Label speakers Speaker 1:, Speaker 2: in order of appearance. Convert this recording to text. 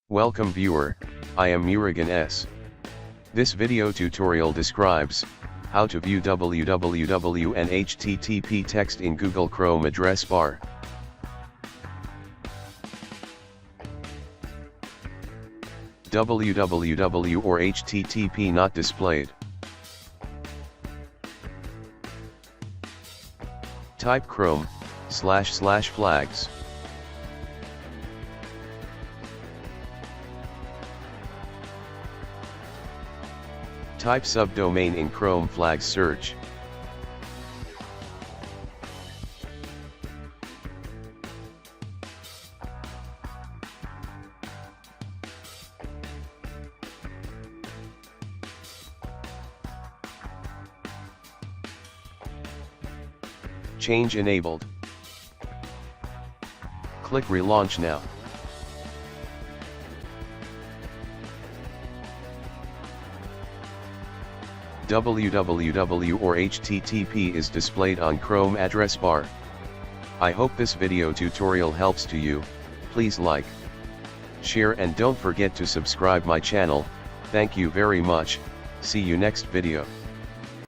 Speaker 1: Welcome viewer, I am Murugan S. This video tutorial describes how to view www and HTTP text in Google Chrome address bar. www or HTTP not displayed. Type Chrome//flags. Type subdomain in Chrome flags search. Change enabled. Click relaunch now. www or HTTP is displayed on Chrome address bar. I hope this video tutorial helps to you. Please like, share and don't forget to subscribe my channel. Thank you very much. See you next video.